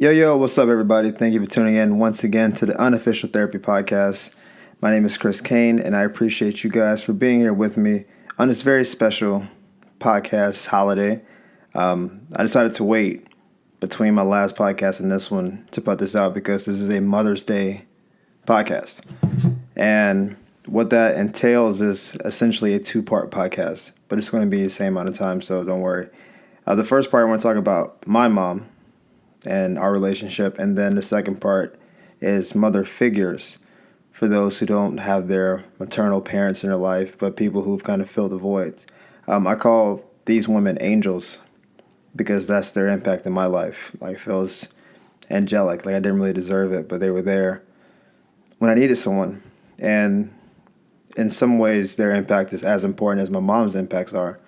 Yo, what's up, everybody? Thank you for tuning in once again to the Unofficial Therapy Podcast. My name is Chris Kane, and I appreciate you guys for being here with me on this very special podcast holiday. I decided to wait between my last podcast and this one to put this out because this is a Mother's Day podcast. And what that entails is essentially a two-part podcast, but it's going to be the same amount of time, so don't worry. The first part, I want to talk about my mom and our relationship. And then the second part is mother figures for those who don't have their maternal parents in their life, but people who've kind of filled the void. I call these women angels because that's their impact in my life. Like, it feels angelic. Like, I didn't really deserve it, but they were there when I needed someone. And in some ways, their impact is as important as my mom's impacts are.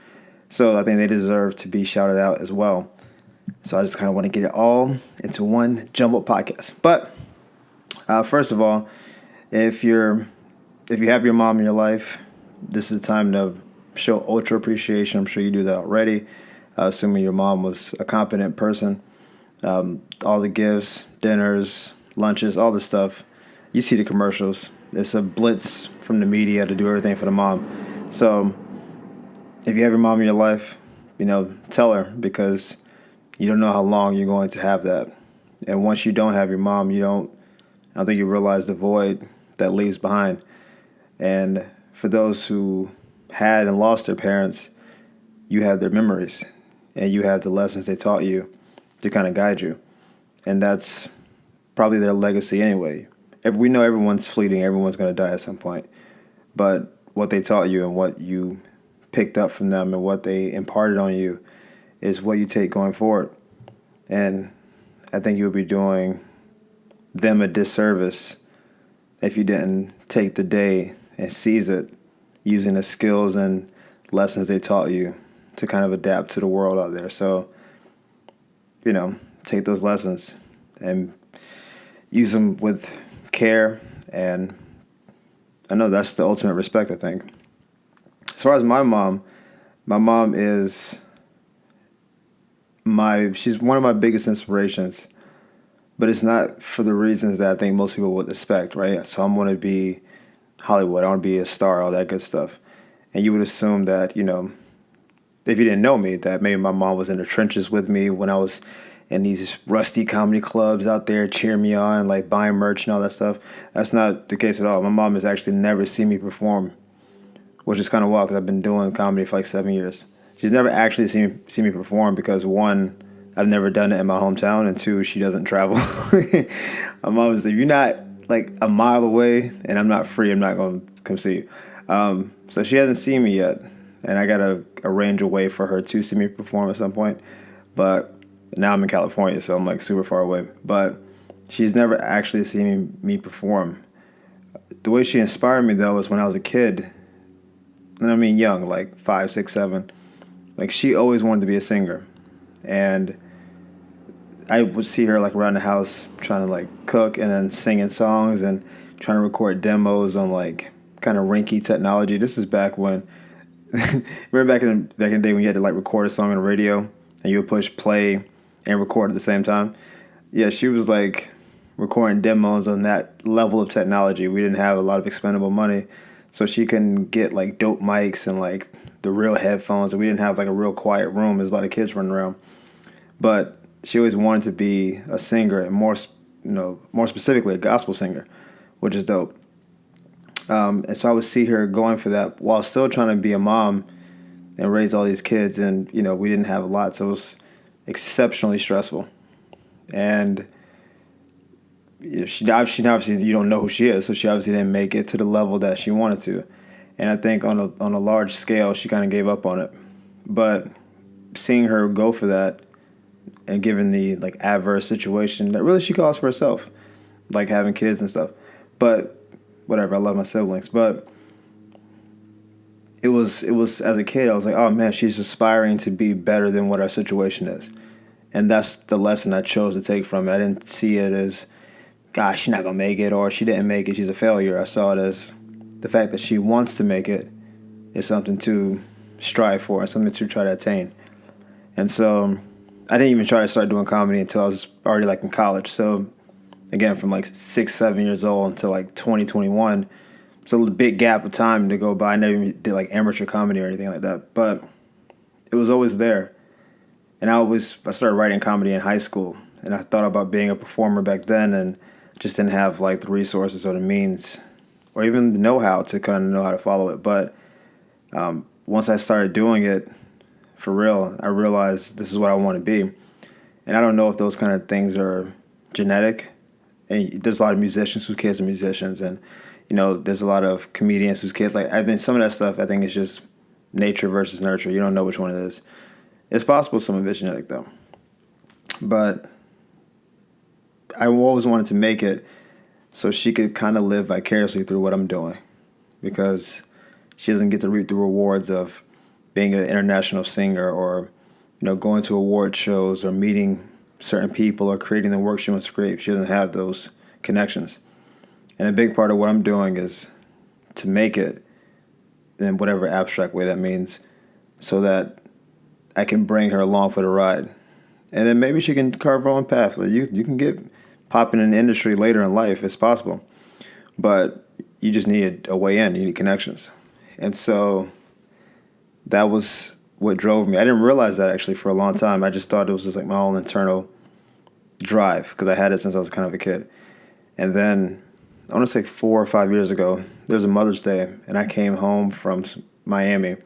So I think they deserve to be shouted out as well. So I just kind of want to get it all into one jumbled podcast. But first of all, if you have your mom in your life, this is the time to show ultra appreciation. I'm sure you do that already, assuming your mom was a competent person. All the gifts, dinners, lunches, all the stuff. You see the commercials. It's a blitz from the media to do everything for the mom. So if you have your mom in your life, tell her, because you don't know how long you're going to have that. And once you don't have your mom, I don't think you realize the void that leaves behind. And for those who had and lost their parents, you have their memories and you have the lessons they taught you to kind of guide you. And that's probably their legacy anyway. We know everyone's fleeting, everyone's going to die at some point. But what they taught you and what you picked up from them and what they imparted on you is what you take going forward. And I think you would be doing them a disservice if you didn't take the day and seize it using the skills and lessons they taught you to kind of adapt to the world out there. So, take those lessons and use them with care. And I know that's the ultimate respect, I think. As far as my mom is she's one of my biggest inspirations, but it's not for the reasons that I think most people would expect, right? So I'm going to be Hollywood, I want to be a star, all that good stuff. And you would assume that, if you didn't know me, that maybe my mom was in the trenches with me when I was in these rusty comedy clubs out there cheering me on, like buying merch and all that stuff. That's not the case at all. My mom has actually never seen me perform, which is kind of wild because I've been doing comedy for like 7 years. She's never actually seen me perform because, one, I've never done it in my hometown, and two, she doesn't travel. My mom was like, if you're not like a mile away and I'm not free, I'm not going to come see you. So she hasn't seen me yet, and I got to arrange a way for her to see me perform at some point. But now I'm in California, so I'm like super far away. But she's never actually seen me perform. The way she inspired me, though, was when I was a kid. And I mean young, like 5, 6, 7. Like, she always wanted to be a singer. And I would see her like around the house trying to like cook and then singing songs and trying to record demos on like kind of rinky technology. This is back when remember back in the day when you had to like record a song on the radio and you would push play and record at the same time. Yeah, she was like recording demos on that level of technology. We didn't have a lot of expendable money, so she couldn't get like dope mics and like the real headphones, and we didn't have like a real quiet room. There's a lot of kids running around. But she always wanted to be a singer, and more specifically a gospel singer, which is dope. And so I would see her going for that while still trying to be a mom and raise all these kids. And, we didn't have a lot, so it was exceptionally stressful. And she obviously, you don't know who she is, so she obviously didn't make it to the level that she wanted to. And I think on a large scale, she kind of gave up on it. But seeing her go for that, and given the like adverse situation that really she caused for herself, like having kids and stuff. But whatever, I love my siblings. But it was as a kid, I was like, oh man, she's aspiring to be better than what our situation is. And that's the lesson I chose to take from it. I didn't see it as, gosh, she's not going to make it, or she didn't make it, she's a failure. I saw it as the fact that she wants to make it is something to strive for and something to try to attain. And so I didn't even try to start doing comedy until I was already like in college. So again, from like 6, 7 years old until like 2021. So a big gap of time to go by. I never even did like amateur comedy or anything like that, but it was always there. And I started writing comedy in high school, and I thought about being a performer back then, and just didn't have like the resources or the means, or even the know-how to kind of know how to follow it. But once I started doing it for real, I realized this is what I want to be. And I don't know if those kind of things are genetic. And there's a lot of musicians whose kids are musicians, and there's a lot of comedians whose kids like. I think some of that stuff I think is just nature versus nurture. You don't know which one it is. It's possible some of it's genetic though, but I always wanted to make it so she could kind of live vicariously through what I'm doing, because she doesn't get to reap the rewards of being an international singer, or going to award shows, or meeting certain people, or creating the work she wants to create. She doesn't have those connections. And a big part of what I'm doing is to make it in whatever abstract way that means, so that I can bring her along for the ride. And then maybe she can carve her own path. Like you can get popping in the industry later in life. It's possible. But you just need a way in. You need connections. And so that was what drove me. I didn't realize that actually for a long time. I just thought it was just like my own internal drive, because I had it since I was kind of a kid. And then I want to say 4 or 5 years ago, there was a Mother's Day, and I came home from Miami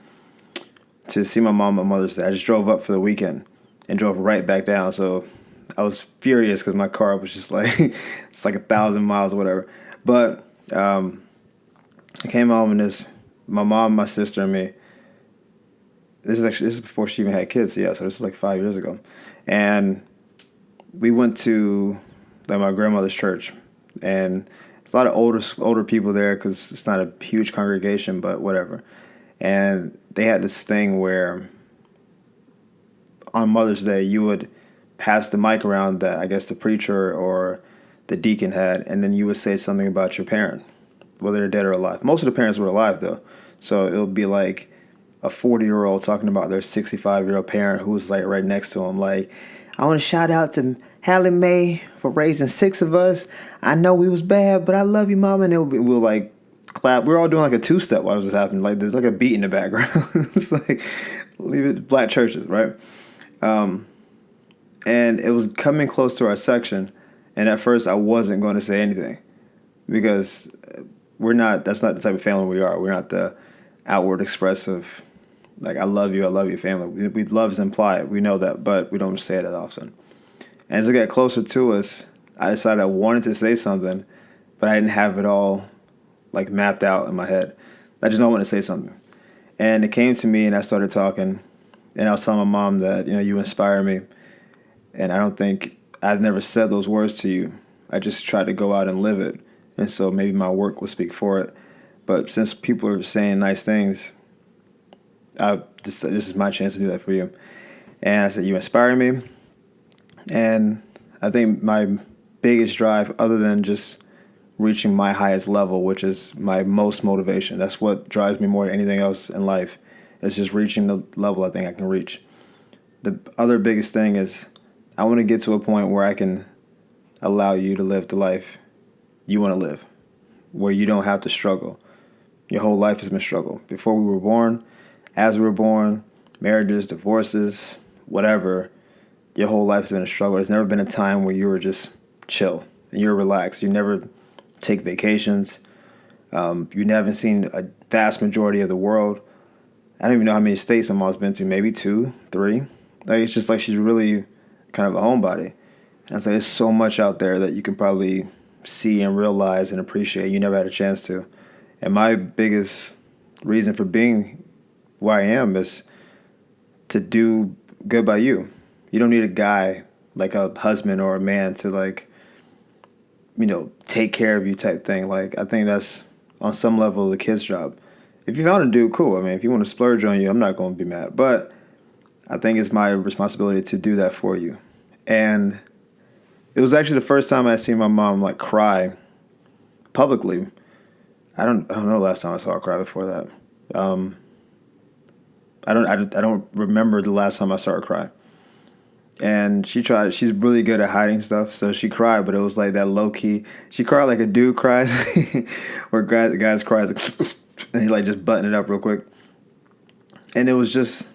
to see my mom on Mother's Day. I just drove up for the weekend and drove right back down. So I was furious because my car was just like, it's like 1,000 miles or whatever. But I came home, and my mom, my sister, and me. This is before she even had kids. Yeah, so this is like 5 years ago. And we went to like my grandmother's church, and there's a lot of older people there because it's not a huge congregation, but whatever. And they had this thing where on Mother's Day you would pass the mic around that I guess the preacher or the deacon had, and then you would say something about your parent, whether they're dead or alive. Most of the parents were alive though, so it would be like a 40-year-old talking about their 65-year-old parent who was like right next to him, like, I want to shout out to Hallie Mae for raising 6 of us. I know we was bad, but I love you, Mama. And we'll like clap. We were all doing like a 2-step while this was happening. Like there's like a beat in the background. It's like, leave it, black churches, right? And it was coming close to our section. And at first I wasn't going to say anything, because that's not the type of family we are. We're not the outward expressive, like, I love you family. We love is implied. We know that, but we don't say it that often. And as it got closer to us, I decided I wanted to say something, but I didn't have it all like mapped out in my head. I just know I want to say something. And it came to me, and I started talking, and I was telling my mom that, you inspire me. And I've never said those words to you. I just tried to go out and live it. And so maybe my work will speak for it. But since people are saying nice things, this is my chance to do that for you. And I said, you inspire me. And I think my biggest drive, other than just reaching my highest level, which is my most motivation, that's what drives me more than anything else in life, is just reaching the level I think I can reach. The other biggest thing is I want to get to a point where I can allow you to live the life you want to live, where you don't have to struggle. Your whole life has been struggle. Before we were born, as we were born, marriages, divorces, whatever, your whole life has been a struggle. There's never been a time where you were just chill and you were relaxed. You never take vacations. You haven't seen a vast majority of the world. I don't even know how many states my mom's been to, maybe 2, 3. Like, it's just like she's really kind of a homebody. And it's like there's so much out there that you can probably see and realize and appreciate you never had a chance to. And my biggest reason for being where I am is to do good by you. You don't need a guy, like a husband or a man, to like, take care of you type thing. Like, I think that's on some level the kid's job. If you found a dude, cool. I mean, if you want to splurge on you, I'm not going to be mad. But I think it's my responsibility to do that for you. And it was actually the first time I seen my mom like cry publicly. I don't know the last time I saw her cry before that. I don't remember the last time I saw her cry. And she's really good at hiding stuff. So she cried, but it was like that low key. She cried like a dude cries, where guys cry like, and he like just button it up real quick. And it was just,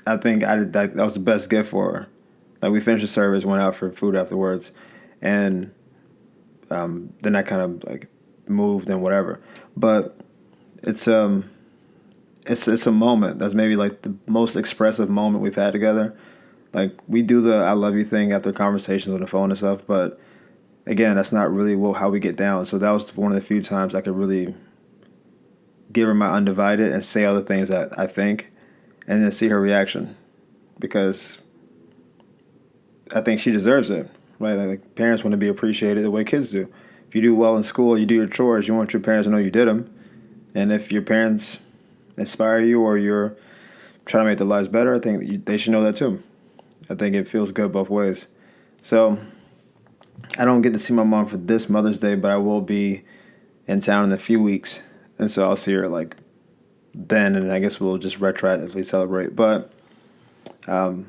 I think that was the best gift for her. Like we finished the service, went out for food afterwards, and then I kind of like moved and whatever. But it's it's a moment that's maybe like the most expressive moment we've had together. Like we do the I love you thing after conversations on the phone and stuff, but again, that's not really how we get down. So that was one of the few times I could really give her my undivided and say all the things that I think, and then see her reaction, because I think she deserves it. Right? Like parents want to be appreciated the way kids do. If you do well in school, you do your chores, you want your parents to know you did them. And if your parents inspire you or you're trying to make their lives better, I think they should know that too. I think it feels good both ways. So I don't get to see my mom for this Mother's Day, but I will be in town in a few weeks. And so I'll see her like then, and I guess we'll just retroactively celebrate. But I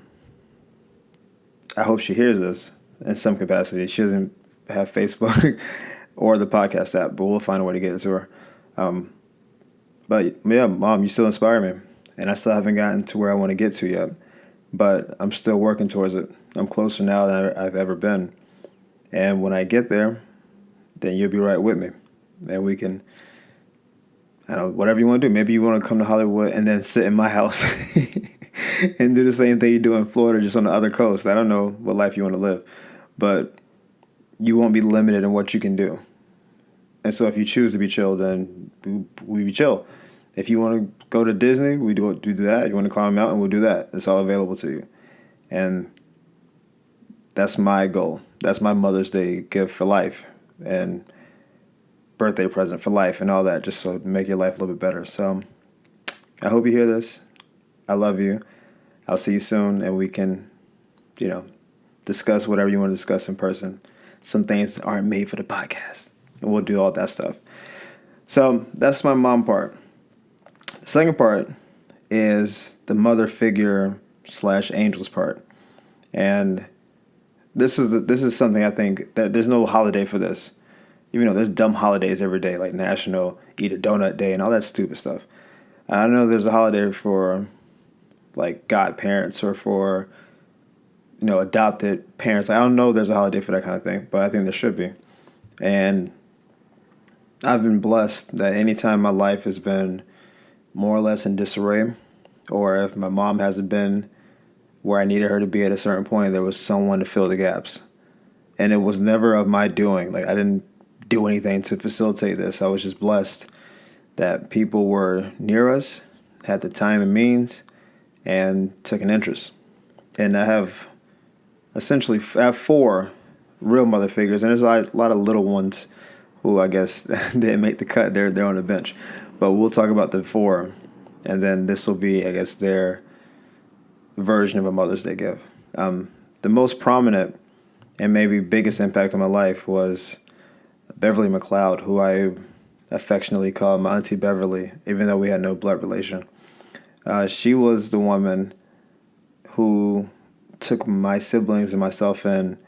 hope she hears this in some capacity. She doesn't have Facebook or the podcast app, but we'll find a way to get it to her. But yeah, Mom, you still inspire me. And I still haven't gotten to where I want to get to yet. But I'm still working towards it. I'm closer now than I've ever been. And when I get there, then you'll be right with me. And we can, I don't know, whatever you want to do. Maybe you want to come to Hollywood and then sit in my house and do the same thing you do in Florida, just on the other coast. I don't know what life you want to live. But you won't be limited in what you can do. And so if you choose to be chill, then we be chill. If you want to go to Disney, we do that. You want to climb a mountain, we'll do that. It's all available to you. And that's my goal. That's my Mother's Day gift for life and birthday present for life and all that, just so to make your life a little bit better. So I hope you hear this. I love you. I'll see you soon, and we can, discuss whatever you want to discuss in person. Some things aren't made for the podcast, and we'll do all that stuff. So that's my mom part. The second part is the mother figure / angels part. And this is something I think that there's no holiday for this. Even though there's dumb holidays every day, like National Eat a Donut Day and all that stupid stuff. I know there's a holiday for like godparents or for adopted parents. I don't know if there's a holiday for that kind of thing, but I think there should be. And I've been blessed that anytime my life has been more or less in disarray, or if my mom hasn't been where I needed her to be at a certain point, there was someone to fill the gaps. And it was never of my doing. Like I didn't do anything to facilitate this. I was just blessed that people were near us, had the time and means, and took an interest. And I have four real mother figures, and there's a lot of little ones who I guess didn't make the cut. They're on the bench. But we'll talk about the four, and then this will be, I guess, their version of a Mother's Day gift. The most prominent and maybe biggest impact on my life was Beverly McLeod, who I affectionately call my Auntie Beverly, even though we had no blood relation. She was the woman who took my siblings and myself in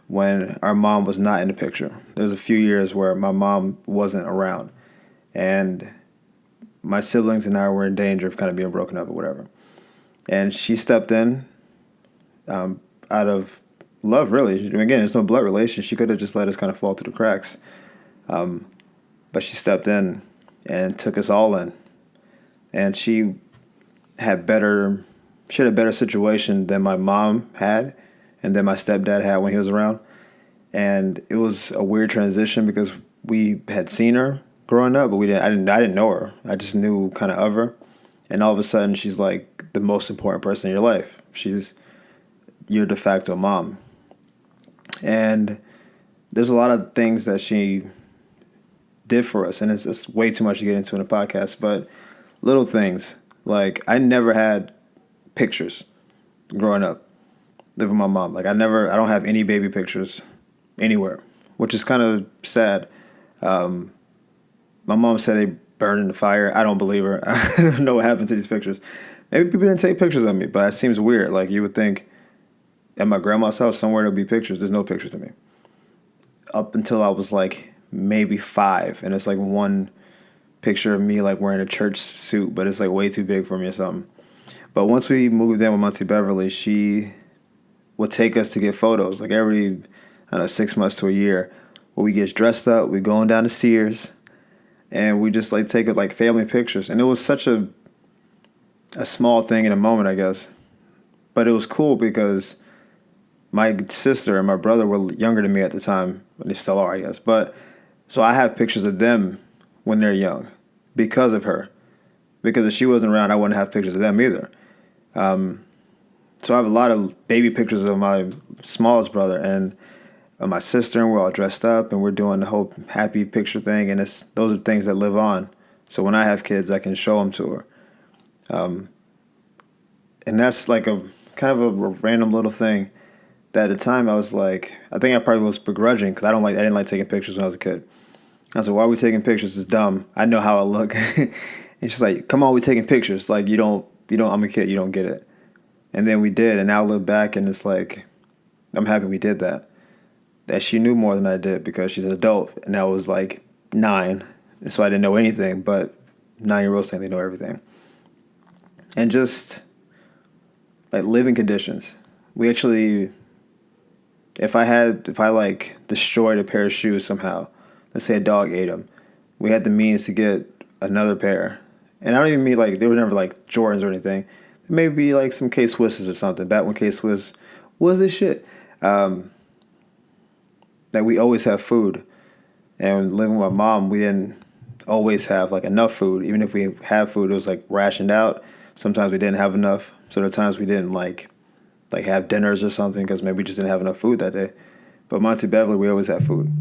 when our mom was not in the picture. There was a few years where my mom wasn't around, and my siblings and I were in danger of kind of being broken up or whatever. And she stepped in out of love, really. Again, it's no blood relation. She could have just let us kind of fall through the cracks. But she stepped in and took us all in. And she had a better situation than my mom had and than my stepdad had when he was around. And it was a weird transition because we had seen her growing up, but I didn't know her. I just knew kind of her. And all of a sudden, she's like the most important person in your life. She's your de facto mom. And there's a lot of things that she did for us, and it's way too much to get into in a podcast, but little things. Like, I never had pictures growing up living with my mom. Like, I don't have any baby pictures anywhere, which is kind of sad. My mom said they burned in the fire. I don't believe her. I don't know what happened to these pictures. Maybe people didn't take pictures of me, but it seems weird. Like, you would think at my grandma's house, somewhere there'll be pictures. There's no pictures of me. Up until I was like maybe 5, and it's like one picture of me like wearing a church suit, but it's like way too big for me or something. But once we moved in with Auntie Beverly, she would take us to get photos, like every, I don't know, 6 months to a year, where we get dressed up, we going down to Sears, and we just like take like family pictures. And it was such a small thing in a moment, I guess. But it was cool because my sister and my brother were younger than me at the time. They still are, I guess. But so I have pictures of them when they're young because of her. Because if she wasn't around, I wouldn't have pictures of them either. So I have a lot of baby pictures of my smallest brother and my sister, and we're all dressed up and we're doing the whole happy picture thing. And those are things that live on. So when I have kids, I can show them to her. And that's like a kind of a random little thing that at the time I was like, I think I probably was begrudging because I didn't like taking pictures when I was a kid. I said, why are we taking pictures? It's dumb. I know how I look. And she's like, come on, we're taking pictures. Like, I'm a kid, you don't get it. And then we did, and now I look back and it's like, I'm happy we did that. That she knew more than I did because she's an adult, and I was like 9, and so I didn't know anything, but 9-year-olds think they know everything. And just like living conditions. We actually, if I like destroyed a pair of shoes somehow, let's say a dog ate them, we had the means to get another pair. And I don't even mean like, they were never like Jordans or anything. Maybe like some K-Swisses or something. Back when K-Swiss was the shit. That we always have food. And living with my mom, we didn't always have like enough food. Even if we have food, it was like rationed out. Sometimes we didn't have enough. So there are times we didn't like have dinners or something because maybe we just didn't have enough food that day. But Auntie Beverly, we always had food.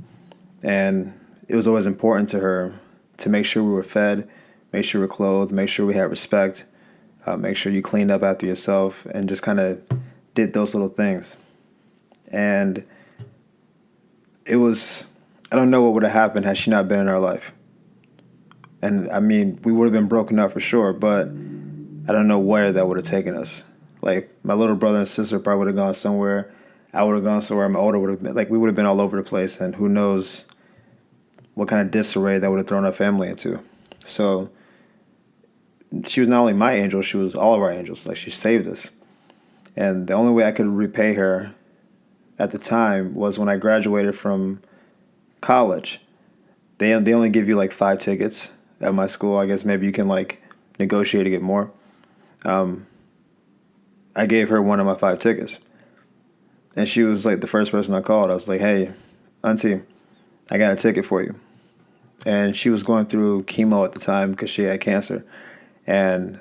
And it was always important to her to make sure we were fed, make sure we were clothed, make sure we had respect, make sure you cleaned up after yourself, and just kind of did those little things. And it was, I don't know what would have happened had she not been in our life. And I mean, we would have been broken up for sure, but I don't know where that would have taken us. Like, my little brother and sister probably would have gone somewhere. I would have gone somewhere. My older would have been, like, we would have been all over the place. And who knows what kind of disarray that would have thrown our family into. So she was not only my angel, she was all of our angels. Like, she saved us. And the only way I could repay her at the time was when I graduated from college. They only give you like 5 tickets at my school. I guess maybe you can like negotiate to get more. I gave her one of my 5 tickets. And she was like the first person I called. I was like, hey, Auntie, I got a ticket for you. And she was going through chemo at the time because she had cancer. And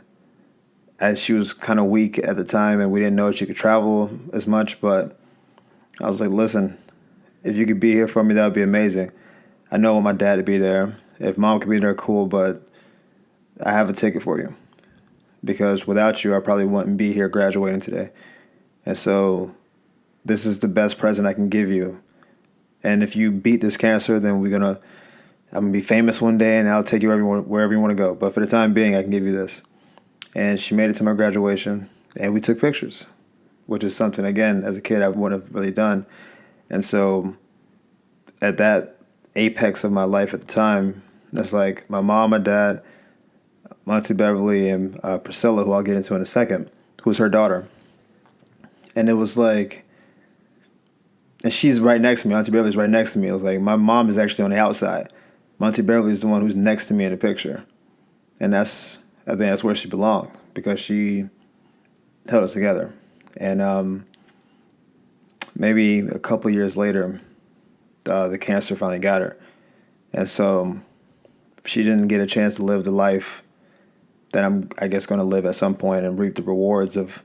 as she was kind of weak at the time and we didn't know if she could travel as much, but I was like, listen, if you could be here for me, that would be amazing. I know I want my dad to be there. If mom could be there, cool, but I have a ticket for you. Because without you, I probably wouldn't be here graduating today. And so this is the best present I can give you. And if you beat this cancer, then I'm going to be famous one day and I'll take you wherever you want to go. But for the time being, I can give you this. And she made it to my graduation and we took pictures, which is something, again, as a kid, I wouldn't have really done. And so at that apex of my life at the time, that's like my mom, my dad, Auntie Beverly, and Priscilla, who I'll get into in a second, who's her daughter. And it was like, and she's right next to me. Auntie Beverly's right next to me. It was like, my mom is actually on the outside. Auntie Beverly is the one who's next to me in the picture. And I think that's where she belonged because she held us together. And maybe a couple years later, the cancer finally got her. And so she didn't get a chance to live the life that I'm, I guess, going to live at some point and reap the rewards of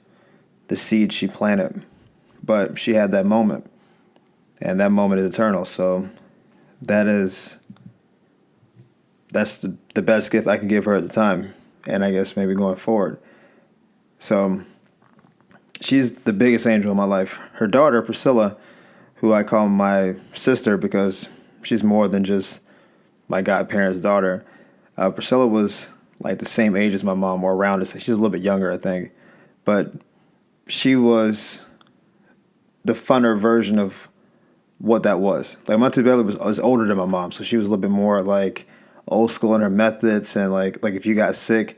the seed she planted. But she had that moment, and that moment is eternal. So that's the best gift I can give her at the time, and I guess maybe going forward. So she's the biggest angel in my life. Her daughter, Priscilla, who I call my sister because she's more than just my godparents' daughter. Priscilla was like the same age as my mom or around us. She's a little bit younger, I think. But she was the funner version of what that was. Like Monty Beverly was older than my mom, so she was a little bit more like old school in her methods, and like if you got sick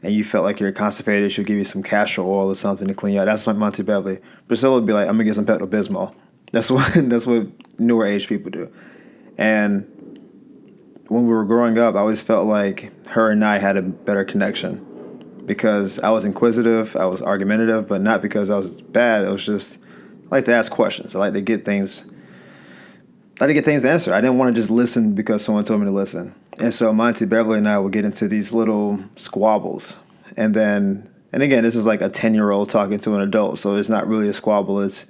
and you felt like you're constipated, she'll give you some castor oil or something to clean you out. That's like Monty Beverly. Priscilla would be like, I'm gonna get some Pepto Bismol. That's what newer age people do. And when we were growing up, I always felt like her and I had a better connection because I was inquisitive, I was argumentative, but not because I was bad. It was just I like to ask questions. I like to get things. I like to get things answered. I didn't want to just listen because someone told me to listen. And so Monty Beverly and I would get into these little squabbles, and again, this is like a 10-year-old talking to an adult, so it's not really a squabble. It's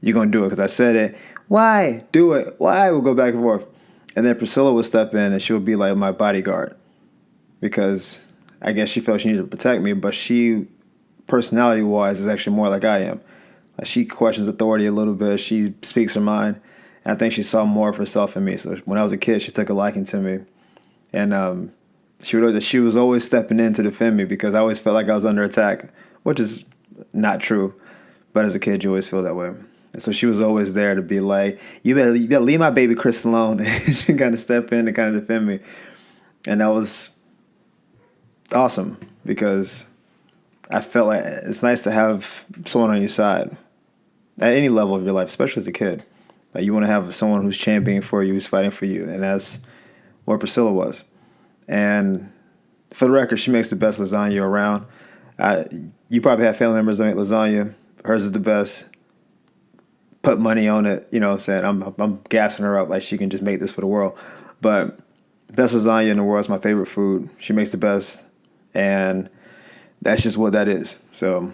you're gonna do it because I said it. Why do it? Why? We'll go back and forth, and then Priscilla would step in and she would be like my bodyguard because I guess she felt she needed to protect me, but she, personality-wise, is actually more like I am. Like she questions authority a little bit. She speaks her mind. And I think she saw more of herself in me. So when I was a kid, she took a liking to me, and she was always stepping in to defend me because I always felt like I was under attack, which is not true. But as a kid, you always feel that way. And so she was always there to be like, you better leave my baby Chris alone. And she kind of step in and kind of defend me, and that was awesome because I felt like it's nice to have someone on your side at any level of your life, especially as a kid. Like you want to have someone who's championing for you, who's fighting for you, and that's what Priscilla was. And for the record, she makes the best lasagna around. You probably have family members that make lasagna. Hers is the best. Put money on it. You know what I'm saying? I'm gassing her up like she can just make this for the world. But best lasagna in the world is my favorite food. She makes the best, and that's just what that is. So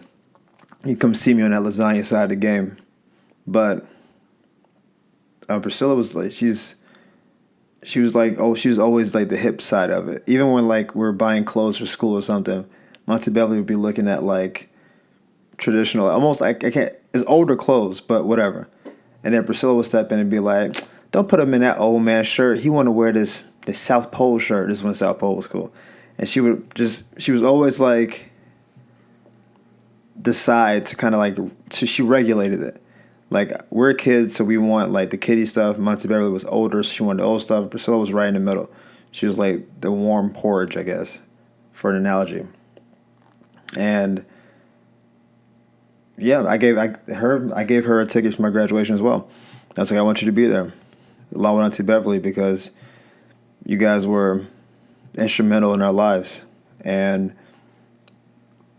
you come see me on that lasagna side of the game. But Priscilla was like, she was always like the hip side of it. Even when like we were buying clothes for school or something, Monty Beverly would be looking at like traditional, almost like it's older clothes, but whatever. And then Priscilla would step in and be like, "Don't put him in that old man shirt. He want to wear this South Pole shirt." This is when South Pole was cool, and she was always like decide to kind of like she regulated it. Like, we're kids, so we want, like, the kiddie stuff. Monty Beverly was older, so she wanted the old stuff. Priscilla was right in the middle. She was, like, the warm porridge, I guess, for an analogy. And, yeah, I gave her a ticket for my graduation as well. I was like, I want you to be there, along with Auntie Beverly, because you guys were instrumental in our lives. And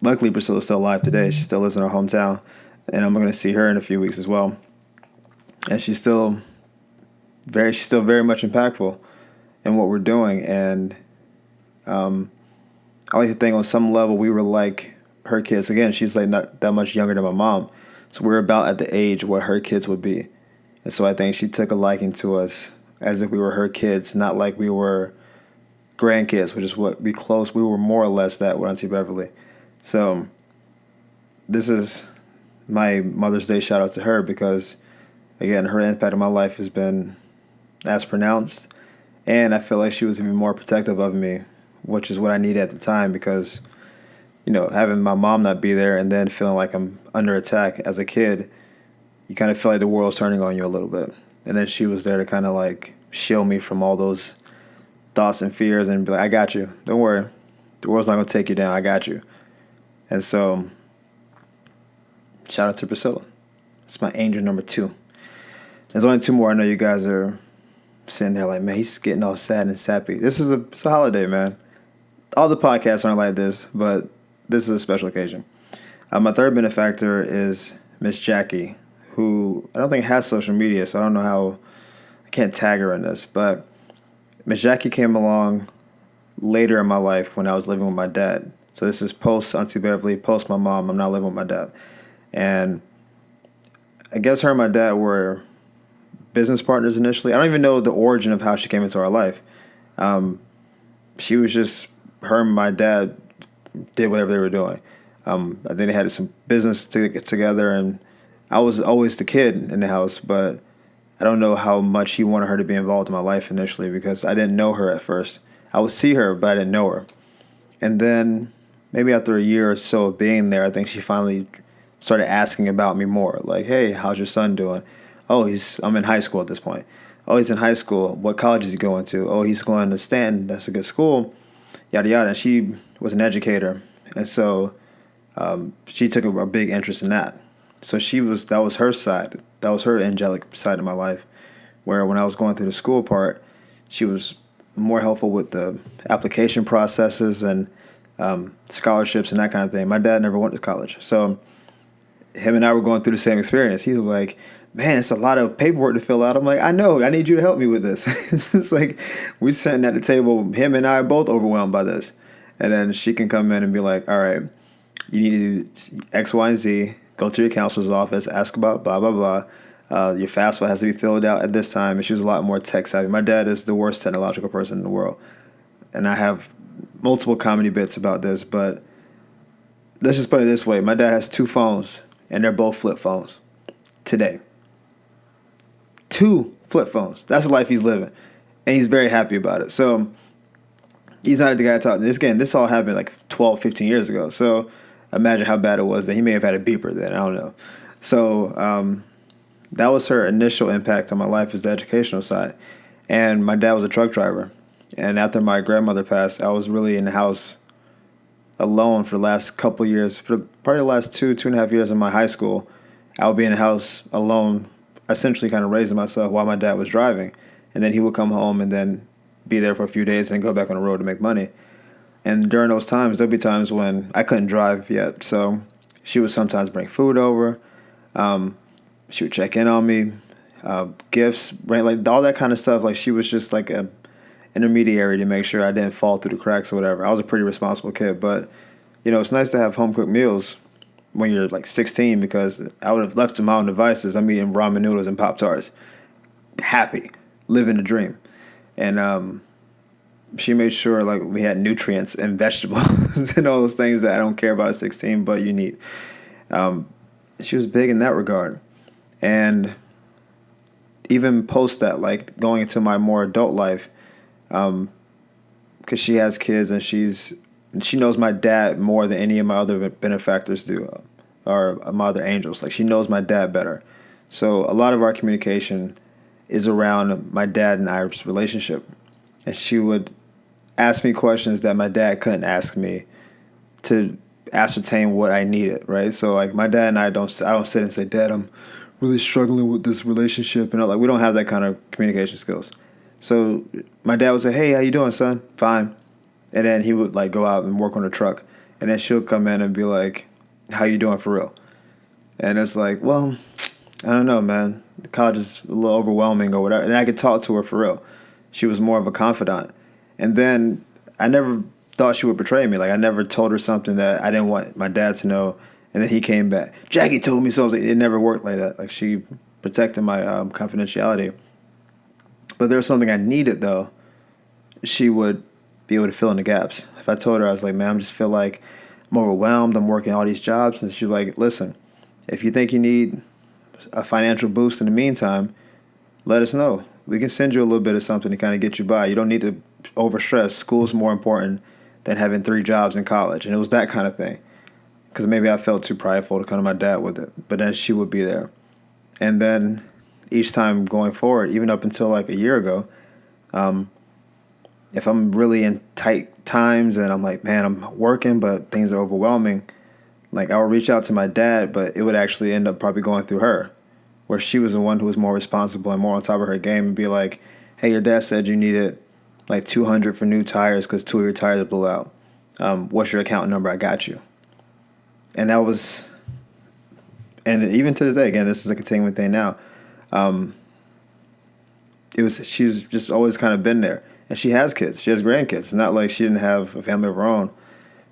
luckily, Priscilla's still alive today. She still lives in her hometown. And I'm going to see her in a few weeks as well. And she's still very much impactful in what we're doing. And I like to think on some level we were like her kids. Again, she's like not that much younger than my mom. So we're about at the age what her kids would be. And so I think she took a liking to us as if we were her kids, not like we were grandkids, which is what we were more or less that with Auntie Beverly. So this is my Mother's Day shout out to her because, again, her impact on my life has been as pronounced, and I feel like she was even more protective of me, which is what I needed at the time because, you know, having my mom not be there and then feeling like I'm under attack as a kid, you kind of feel like the world's turning on you a little bit. And then she was there to kind of like shield me from all those thoughts and fears and be like, I got you. Don't worry. The world's not going to take you down. I got you. And so shout out to Priscilla. It's my angel number 2. There's only 2 more. I know you guys are sitting there like, man, he's getting all sad and sappy. It's a holiday, man. All the podcasts aren't like this, but this is a special occasion. My third benefactor is Miss Jackie, who I don't think has social media, so I don't know how I can't tag her in this. But Miss Jackie came along later in my life when I was living with my dad. So this is post Auntie Beverly, post my mom. I'm not living with my dad. And I guess her and my dad were business partners initially. I don't even know the origin of how she came into our life. She was just, her and my dad did whatever they were doing. I think they had some business to get together, and I was always the kid in the house, but I don't know how much he wanted her to be involved in my life initially because I didn't know her at first. I would see her, but I didn't know her. And then maybe after a year or so of being there, I think she finally started asking about me more. Like, hey, how's your son doing? Oh, I'm in high school at this point. Oh, he's in high school. What college is he going to? Oh, he's going to Stanton. That's a good school. Yada yada. And she was an educator, and so she took a big interest in that. So that was her side. That was her angelic side of my life. Where when I was going through the school part, she was more helpful with the application processes and scholarships and that kind of thing. My dad never went to college, so him and I were going through the same experience. He's like, man, it's a lot of paperwork to fill out. I'm like, I know, I need you to help me with this. It's like we're sitting at the table, him and I are both overwhelmed by this. And then she can come in and be like, all right, you need to do X, Y, and Z. Go to your counselor's office, ask about blah, blah, blah. Your FAFSA has to be filled out at this time. And she was a lot more tech savvy. My dad is the worst technological person in the world. And I have multiple comedy bits about this, but let's just put it this way. My dad has 2 phones, and they're both flip phones today. 2 flip phones. That's the life he's living. And he's very happy about it. So he's not the guy talking. This all happened like 12, 15 years ago. So imagine how bad it was that he may have had a beeper then. I don't know. So that was her initial impact on my life, is the educational side. And my dad was a truck driver. And after my grandmother passed, I was really in the house alone for the last couple years. For probably the last 2.5 years in my high school, I would be in the house alone, essentially kind of raising myself while my dad was driving. And then he would come home and then be there for a few days and then go back on the road to make money. And during those times, there'd be times when I couldn't drive yet. So she would sometimes bring food over. She would check in on me, gifts, like all that kind of stuff. Like she was just like a intermediary to make sure I didn't fall through the cracks or whatever. I was a pretty responsible kid, but it's nice to have home cooked meals when you're like 16, because I would have left to my own devices. I'm eating ramen noodles and Pop-Tarts, happy, living the dream. And she made sure like we had nutrients and vegetables and all those things that I don't care about at 16, but you need. She was big in that regard. And even post that, like going into my more adult life, because she has kids and she knows my dad more than any of my other benefactors do, or my other angels. Like she knows my dad better. So a lot of our communication is around my dad and I's relationship. And she would ask me questions that my dad couldn't ask me to ascertain what I needed, right? So like my dad and I don't sit and say, Dad, I'm really struggling with this relationship. And like we don't have that kind of communication skills. So my dad would say, hey, how you doing, son? Fine. And then he would like go out and work on the truck. And then she'll come in and be like, how you doing for real? And it's like, well, I don't know, man. College is a little overwhelming or whatever. And I could talk to her for real. She was more of a confidant. And then I never thought she would betray me. Like I never told her something that I didn't want my dad to know. And then he came back. Jackie told me something. It never worked like that. Like she protected my confidentiality. But there was something I needed, though. She would be able to fill in the gaps. If I told her, I was like, man, I just feel like I'm overwhelmed. I'm working all these jobs. And she's like, listen, if you think you need a financial boost in the meantime, let us know. We can send you a little bit of something to kind of get you by. You don't need to overstress. School's more important than having 3 jobs in college. And it was that kind of thing. Because maybe I felt too prideful to come to my dad with it. But then she would be there. And then each time going forward, even up until like a year ago, if I'm really in tight times and I'm like, man, I'm working, but things are overwhelming, like I would reach out to my dad, but it would actually end up probably going through her, where she was the one who was more responsible and more on top of her game, and be like, hey, your dad said you needed like $200 for new tires because 2 of your tires blew out. What's your account number? I got you. And that was, and even to this day, again, this is a continuing thing now. She's just always kind of been there. And she has kids. She has grandkids. It's not like she didn't have a family of her own.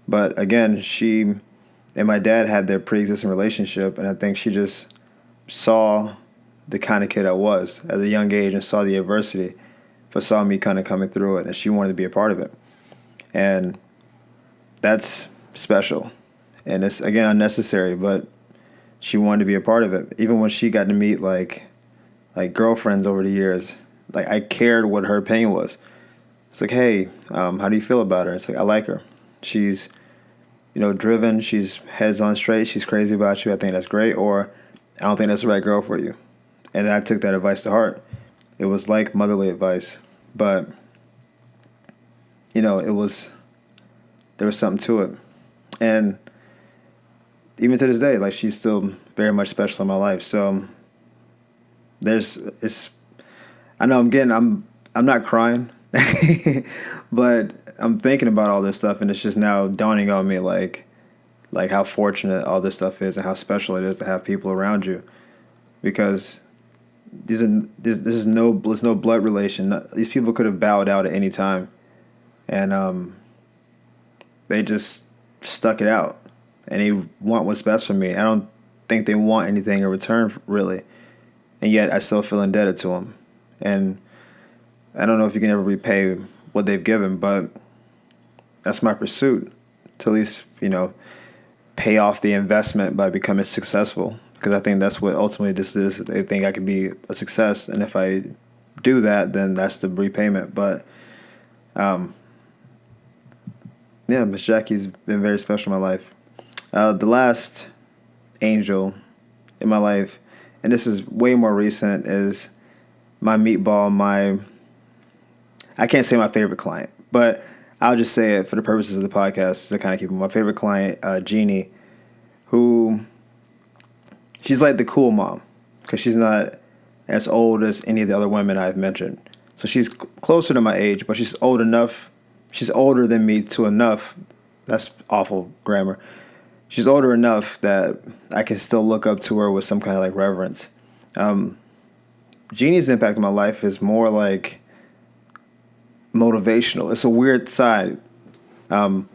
But again, she and my dad had their pre-existing relationship. And I think she just saw the kind of kid I was at a young age and saw the adversity, but saw me kind of coming through it. And she wanted to be a part of it. And that's special. And it's, again, unnecessary, but she wanted to be a part of it. Even when she got to meet like girlfriends over the years, like I cared what her opinion was. It's like, hey, how do you feel about her? It's like, I like her. She's driven, she's heads on straight, she's crazy about you, I think that's great, or I don't think that's the right girl for you. And I took that advice to heart. It was like motherly advice, but there was something to it. And even to this day, like, she's still very much special in my life. So I know I'm not crying, but I'm thinking about all this stuff, and it's just now dawning on me, like how fortunate all this stuff is and how special it is to have people around you, because this is no blood relation. These people could have bowed out at any time, and they just stuck it out, and they want what's best for me. I don't think they want anything in return, really, and yet I still feel indebted to them. And I don't know if you can ever repay what they've given, but that's my pursuit, to at least pay off the investment by becoming successful, because I think that's what ultimately this is. They think I could be a success, and if I do that, then that's the repayment. But Miss Jackie's been very special in my life. The last angel in my life, and this is way more recent, is my meatball, I can't say my favorite client, but I'll just say it for the purposes of the podcast to kind of keep my favorite client, Jeannie, who, she's like the cool mom, because she's not as old as any of the other women I've mentioned. So she's closer to my age, but she's old enough. She's older than me to enough. That's awful grammar. She's older enough that I can still look up to her with some kind of like reverence. Jeannie's impact on my life is more like motivational. It's a weird side. I'm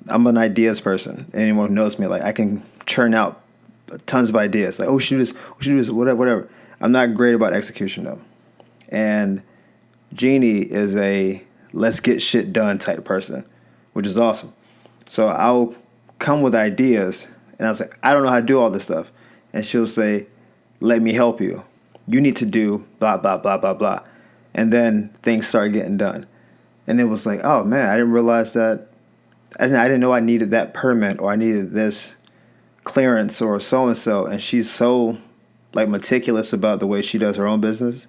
an ideas person. Anyone who knows me, like, I can churn out tons of ideas. Like, we should do this, whatever. I'm not great about execution though. And Jeannie is a let's get shit done type person, which is awesome. So I'll come with ideas, and I was like, I don't know how to do all this stuff. And she'll say, let me help you. You need to do blah, blah, blah, blah, blah. And then things start getting done. And it was like, oh man, I didn't realize that. I didn't know I needed that permit, or I needed this clearance, or so-and-so. And she's so like meticulous about the way she does her own business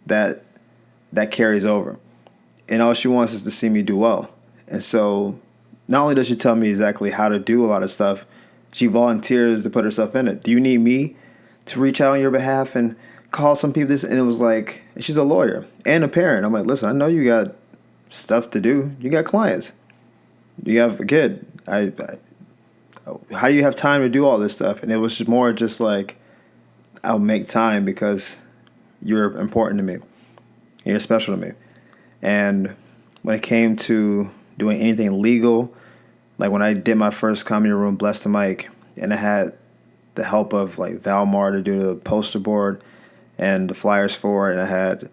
that carries over. And all she wants is to see me do well. And so not only does she tell me exactly how to do a lot of stuff, she volunteers to put herself in it. Do you need me to reach out on your behalf and call some people this? And it was like, she's a lawyer and a parent. I'm like, listen, I know you got stuff to do. You got clients. You have a kid. How do you have time to do all this stuff? And it was just more just like, I'll make time because you're important to me. You're special to me. And when it came to doing anything legal, like when I did my first Comedy Room Bless the Mic, and I had the help of like Valmar to do the poster board and the flyers for it, and I had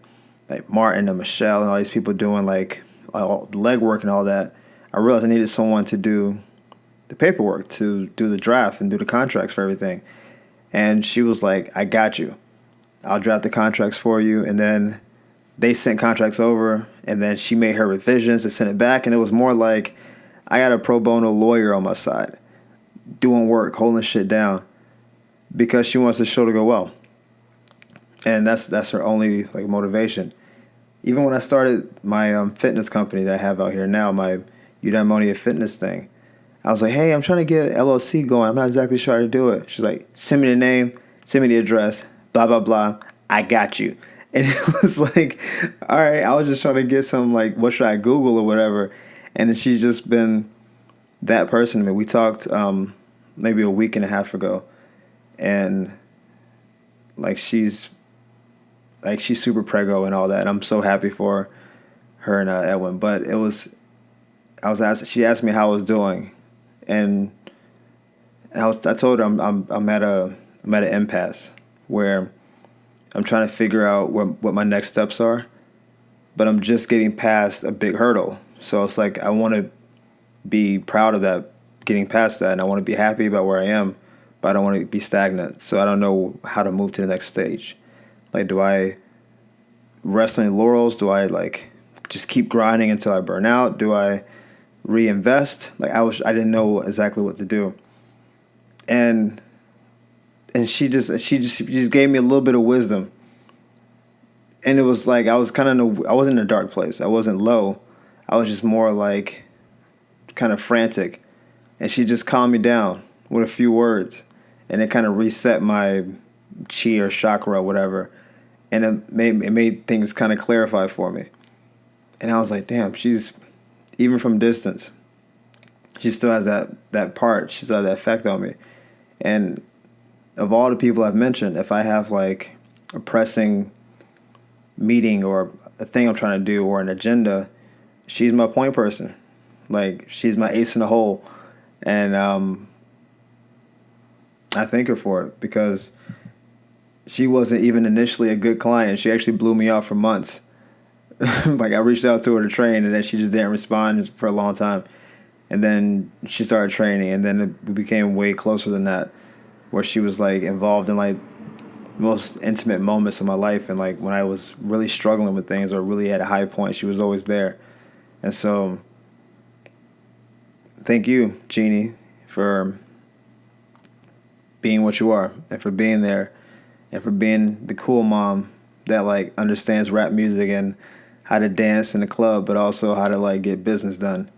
like Martin and Michelle and all these people doing like all the legwork and all that, I realized I needed someone to do the paperwork, to do the draft and do the contracts for everything. And she was like, I got you. I'll draft the contracts for you. And then they sent contracts over, and then she made her revisions and sent it back. And it was more like I got a pro bono lawyer on my side doing work, holding shit down, because she wants the show to go well. And that's her only like motivation. Even when I started my fitness company that I have out here now, my Eudaimonia fitness thing, I was like, hey, I'm trying to get an LLC going. I'm not exactly sure how to do it. She's like, send me the name, send me the address, blah, blah, blah. I got you. And it was like, all right, I was just trying to get some, like, what should I Google or whatever. And then she's just been that person to me. We talked maybe a week and a half ago. And, like, she's super preggo and all that. And I'm so happy for her and Edwin. But she asked me how I was doing. And I told her I'm at an impasse where I'm trying to figure out what my next steps are, but I'm just getting past a big hurdle. So it's like I want to be proud of that, getting past that, and I want to be happy about where I am, but I don't want to be stagnant. So I don't know how to move to the next stage. Like, do I rest on the laurels? Do I like just keep grinding until I burn out? Do I reinvest. Like I didn't know exactly what to do. And she just gave me a little bit of wisdom. And it was like I was I wasn't in a dark place. I wasn't low. I was just more like kind of frantic. And she just calmed me down with a few words. And it kind of reset my chi or chakra or whatever. And it made things kind of clarify for me. And I was like, damn, she's, even from distance, she still has that part. She still has that effect on me. And of all the people I've mentioned, if I have like a pressing meeting or a thing I'm trying to do or an agenda, she's my point person. Like, she's my ace in the hole. And I thank her for it, because she wasn't even initially a good client. She actually blew me off for months. Like, I reached out to her to train, and then she just didn't respond for a long time. And then she started training, and then it became way closer than that, where she was like involved in like most intimate moments of my life. And like when I was really struggling with things or really at a high point, she was always there. And so thank you, Jeannie, for being what you are, and for being there, and for being the cool mom that like understands rap music and how to dance in the club, but also how to like get business done,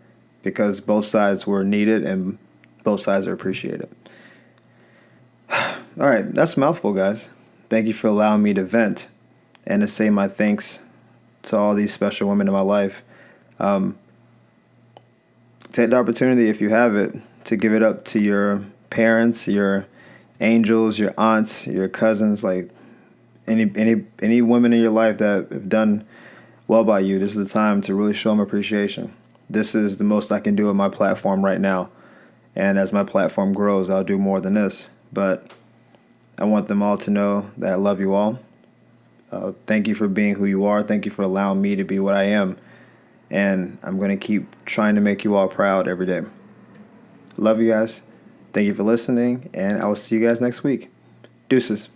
because both sides were needed and both sides are appreciated. All right, that's a mouthful, guys. Thank you for allowing me to vent and to say my thanks to all these special women in my life. Take the opportunity, if you have it, to give it up to your parents, your angels, your aunts, your cousins, like any women in your life that have done well by you. This is the time to really show them appreciation. This is the most I can do with my platform right now. And as my platform grows, I'll do more than this. But I want them all to know that I love you all. Thank you for being who you are. Thank you for allowing me to be what I am. And I'm going to keep trying to make you all proud every day. Love you guys. Thank you for listening. And I will see you guys next week. Deuces.